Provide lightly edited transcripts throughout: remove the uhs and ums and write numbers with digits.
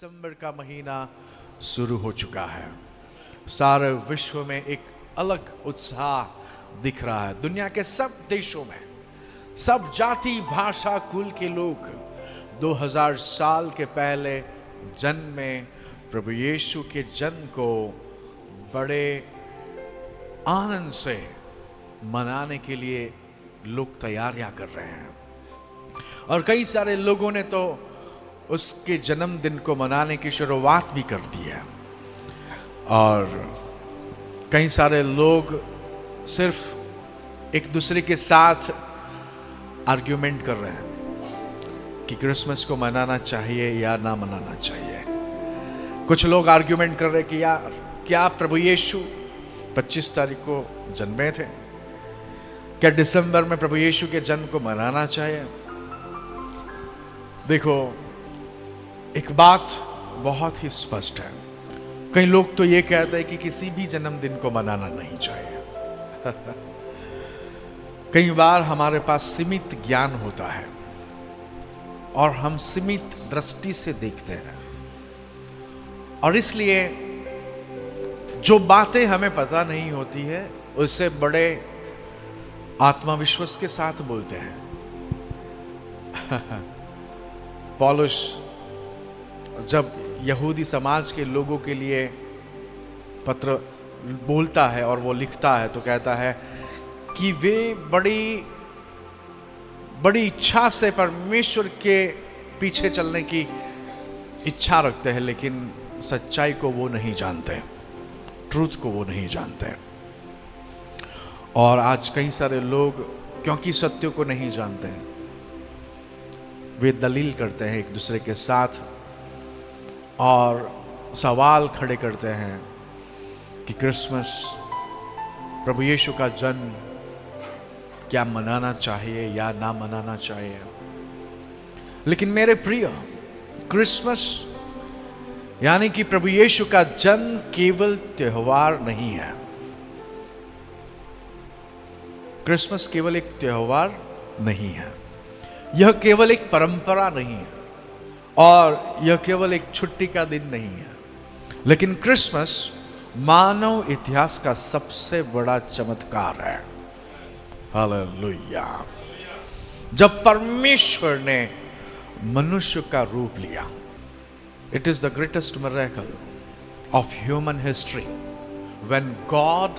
दिसंबर का महीना शुरू हो चुका है। सारे विश्व में एक अलग उत्साह दिख रहा है। दुनिया के सब देशों में सब जाति भाषा कुल के लोग 2000 साल के पहले जन्म में प्रभु यीशु के जन्म को बड़े आनंद से मनाने के लिए लोग तैयारियां कर रहे हैं। और कई सारे लोगों ने तो उसके जन्मदिन को मनाने की शुरुआत भी कर दी है। और कई सारे लोग सिर्फ एक दूसरे के साथ आर्ग्यूमेंट कर रहे हैं कि क्रिसमस को मनाना चाहिए या ना मनाना चाहिए। कुछ लोग आर्ग्यूमेंट कर रहे हैं कि यार क्या प्रभु यीशु 25 तारीख को जन्मे थे, क्या दिसंबर में प्रभु यीशु के जन्म को मनाना चाहिए। देखो, एक बात बहुत ही स्पष्ट है। कई लोग तो ये कहते हैं कि किसी भी जन्मदिन को मनाना नहीं चाहिए। कई बार हमारे पास सीमित ज्ञान होता है और हम सीमित दृष्टि से देखते हैं, और इसलिए जो बातें हमें पता नहीं होती है उससे बड़े आत्मविश्वास के साथ बोलते हैं। पौलुस जब यहूदी समाज के लोगों के लिए पत्र बोलता है और वो लिखता है तो कहता है कि वे बड़ी इच्छा से परमेश्वर के पीछे चलने की इच्छा रखते हैं, लेकिन सच्चाई को वो नहीं जानते, ट्रूथ को वो नहीं जानते। और आज कई सारे लोग क्योंकि सत्य को नहीं जानते हैं, वे दलील करते हैं एक दूसरे के साथ और सवाल खड़े करते हैं कि क्रिसमस, प्रभु यीशु का जन्म क्या मनाना चाहिए या ना मनाना चाहिए। लेकिन मेरे प्रिय, क्रिसमस यानी कि प्रभु यीशु का जन्म केवल त्योहार नहीं है। क्रिसमस केवल एक त्योहार नहीं है, यह केवल एक परंपरा नहीं है, और यह केवल एक छुट्टी का दिन नहीं है। लेकिन क्रिसमस मानव इतिहास का सबसे बड़ा चमत्कार है। हालेलुया। जब परमेश्वर ने मनुष्य का रूप लिया, it is the greatest miracle of human history when God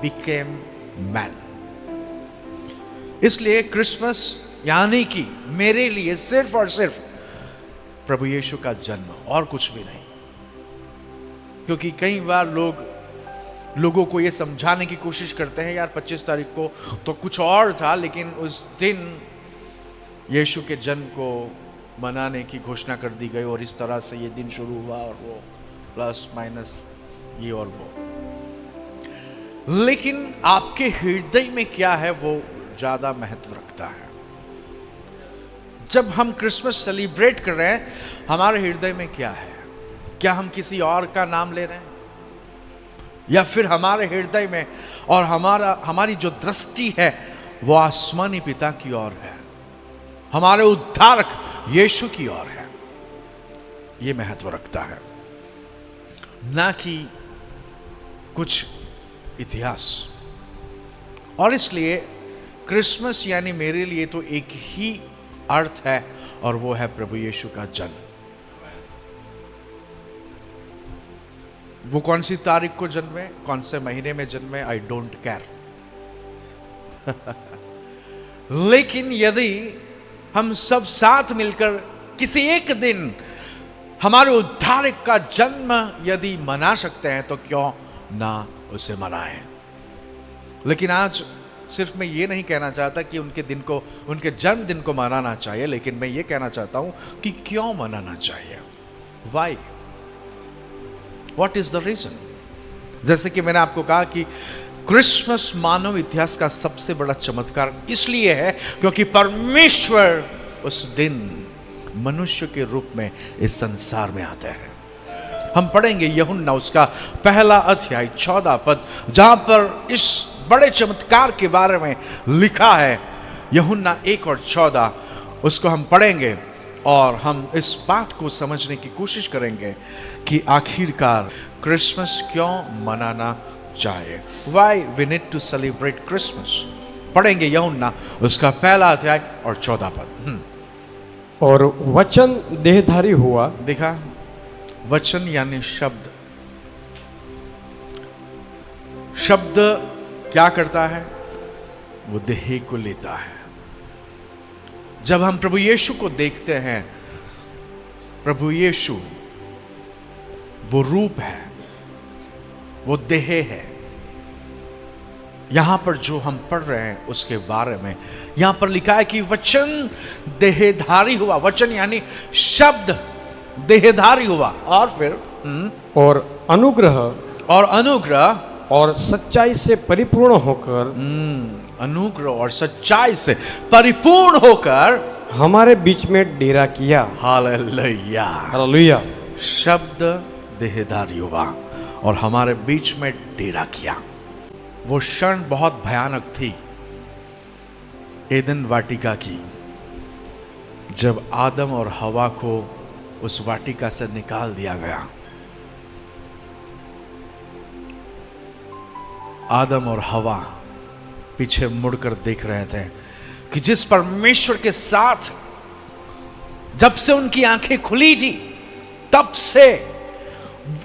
became man. इसलिए क्रिसमस यानी कि मेरे लिए सिर्फ और सिर्फ प्रभु यीशु का जन्म, और कुछ भी नहीं। क्योंकि कई बार लोगों को यह समझाने की कोशिश करते हैं, यार 25 तारीख को तो कुछ और था, लेकिन उस दिन यीशु के जन्म को मनाने की घोषणा कर दी गई और इस तरह से ये दिन शुरू हुआ, और वो प्लस माइनस ये और वो। लेकिन आपके हृदय में क्या है वो ज्यादा महत्व रखता है। जब हम क्रिसमस सेलिब्रेट कर रहे हैं, हमारे हृदय में क्या है? क्या हम किसी और का नाम ले रहे हैं, या फिर हमारे हृदय में और हमारी जो दृष्टि है वो आसमानी पिता की ओर है, हमारे उद्धारक यीशु की ओर है? ये महत्व रखता है, ना कि कुछ इतिहास। और इसलिए क्रिसमस यानी मेरे लिए तो एक ही अर्थ है, और वो है प्रभु यीशु का जन्म। वो कौन सी तारीख को जन्मे, कौन से महीने में जन्मे, आई डोंट केयर। लेकिन यदि हम सब साथ मिलकर किसी एक दिन हमारे उद्धारक का जन्म यदि मना सकते हैं तो क्यों ना उसे मनाएं। लेकिन आज सिर्फ मैं ये नहीं कहना चाहता कि उनके जन्मदिन को मनाना चाहिए, लेकिन मैं ये कहना चाहता हूं कि क्यों मनाना चाहिए। Why, what is the reason? जैसे कि मैंने आपको कहा कि क्रिसमस मानव इतिहास का सबसे बड़ा चमत्कार इसलिए है क्योंकि परमेश्वर उस दिन मनुष्य के रूप में इस संसार में आते हैं। हम पढ़ेंगे यूहन्ना उसका पहला अध्याय 14 पद, जहां पर इस बड़े चमत्कार के बारे में लिखा है। यूहन्ना 1 और 14 उसको हम पढ़ेंगे और हम इस बात को समझने की कोशिश करेंगे कि आखिरकार क्रिसमस क्यों मनाना चाहिए। Why we need to celebrate Christmas. पढ़ेंगे यूहन्ना उसका पहला अध्याय और 14 पद। और वचन देहधारी हुआ। देखा, वचन यानी शब्द। शब्द क्या करता है? वो देह को लेता है। जब हम प्रभु यीशु को देखते हैं, प्रभु यीशु वो रूप है, वो देह है। यहां पर जो हम पढ़ रहे हैं उसके बारे में यहां पर लिखा है कि वचन देहधारी हुआ। वचन यानी शब्द देहधारी हुआ। और फिर और अनुग्रह और सच्चाई से परिपूर्ण होकर अनुग्रह और सच्चाई से परिपूर्ण होकर हमारे बीच में डेरा किया। Hallelujah, hallelujah. शब्द देहधारी हुआ और हमारे बीच में डेरा किया। वो क्षण बहुत भयानक थी एदन वाटिका की, जब आदम और हवा को उस वाटिका से निकाल दिया गया। आदम और हवा पीछे मुड़कर देख रहे थे कि जिस परमेश्वर के साथ जब से उनकी आंखें खुली थी, तब से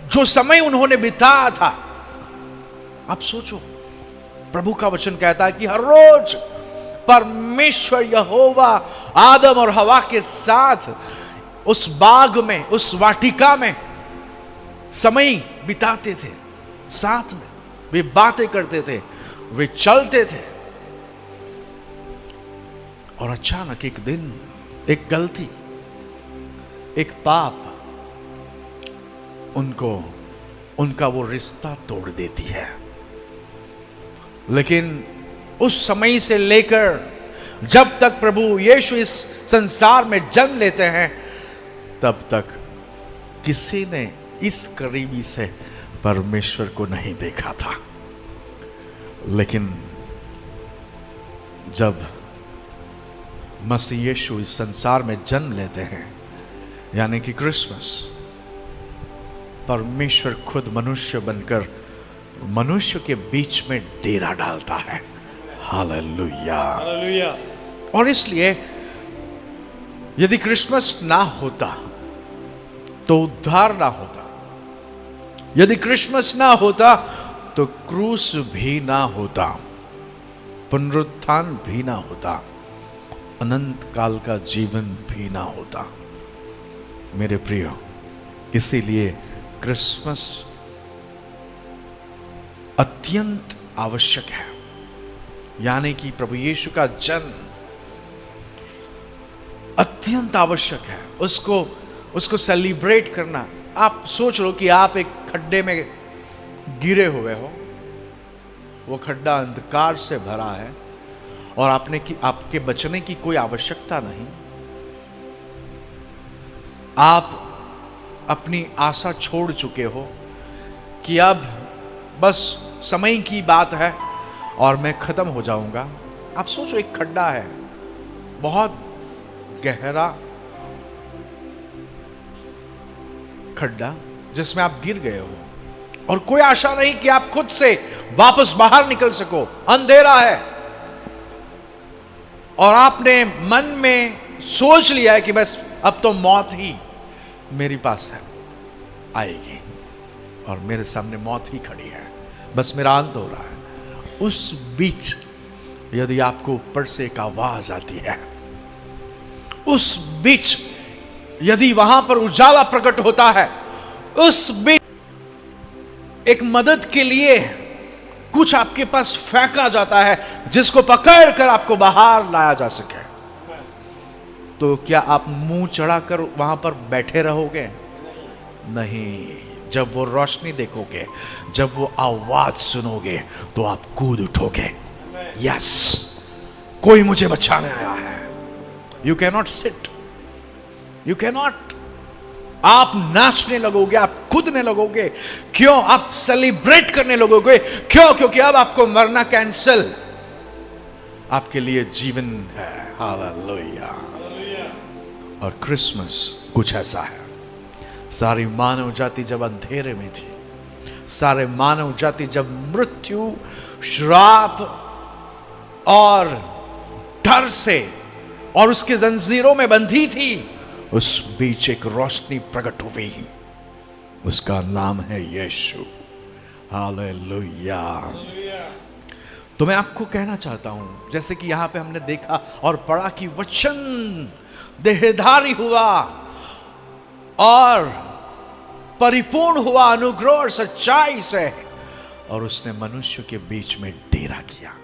जो समय उन्होंने बिताया था। आप सोचो, प्रभु का वचन कहता है कि हर रोज परमेश्वर यहोवा आदम और हवा के साथ उस बाग में, उस वाटिका में समय बिताते थे। साथ में वे बातें करते थे, वे चलते थे। और अचानक एक दिन एक गलती, एक पाप उनका वो रिश्ता तोड़ देती है। लेकिन उस समय से लेकर जब तक प्रभु यीशु इस संसार में जन्म लेते हैं, तब तक किसी ने इस करीबी से परमेश्वर को नहीं देखा था। लेकिन जब मसीह यीशु इस संसार में जन्म लेते हैं, यानी कि क्रिसमस, परमेश्वर खुद मनुष्य बनकर मनुष्य के बीच में डेरा डालता है। Hallelujah, hallelujah. और इसलिए यदि क्रिसमस ना होता तो उद्धार ना होता। यदि क्रिसमस ना होता तो क्रूस भी ना होता, पुनरुत्थान भी ना होता, अनंत काल का जीवन भी ना होता। मेरे प्रियो, इसीलिए क्रिसमस अत्यंत आवश्यक है। यानी कि प्रभु यीशु का जन्म अत्यंत आवश्यक है। उसको सेलिब्रेट करना। आप सोच लो कि आप एक खड्डे में गिरे हुए हो, वो खड्डा अंधकार से भरा है और आपके बचने की कोई आवश्यकता नहीं। आप अपनी आशा छोड़ चुके हो कि अब बस समय की बात है और मैं खत्म हो जाऊंगा। आप सोचो, एक खड्डा है, बहुत गहरा खड्डा जिसमें आप गिर गए हो और कोई आशा नहीं कि आप खुद से वापस बाहर निकल सको। अंधेरा है और आपने मन में सोच लिया है कि बस अब तो मौत ही मेरे पास है, आएगी और मेरे सामने मौत ही खड़ी है, बस मेरा अंत हो रहा है। उस बीच यदि आपको ऊपर से एक आवाज आती है, उस बीच यदि वहां पर उजाला प्रकट होता है, उस बीच एक मदद के लिए कुछ आपके पास फेंका जाता है जिसको पकड़ कर आपको बाहर लाया जा सके, तो क्या आप मुंह चढ़ाकर वहां पर बैठे रहोगे? नहीं। जब वो रोशनी देखोगे, जब वो आवाज सुनोगे, तो आप कूद उठोगे। यस, कोई मुझे बचाने आया है। You can not sit, you can not. आप नाचने लगोगे, आप कूदने लगोगे। क्यों? आप सेलिब्रेट करने लगोगे। क्यों? क्योंकि अब आपको मरना कैंसिल, आपके लिए जीवन है। हालेलुया। और क्रिसमस कुछ ऐसा है। सारी मानव जाति जब अंधेरे में थी, सारे मानव जाति जब मृत्यु, श्राप और डर से और उसके जंजीरों में बंधी थी, उस बीच एक रोशनी प्रकट हुई। उसका नाम है यीशु। हालेलुया। तो मैं आपको कहना चाहता हूं, जैसे कि यहां पे हमने देखा और पढ़ा कि वचन देहधारी हुआ और परिपूर्ण हुआ अनुग्रह और सच्चाई से, और उसने मनुष्य के बीच में डेरा किया।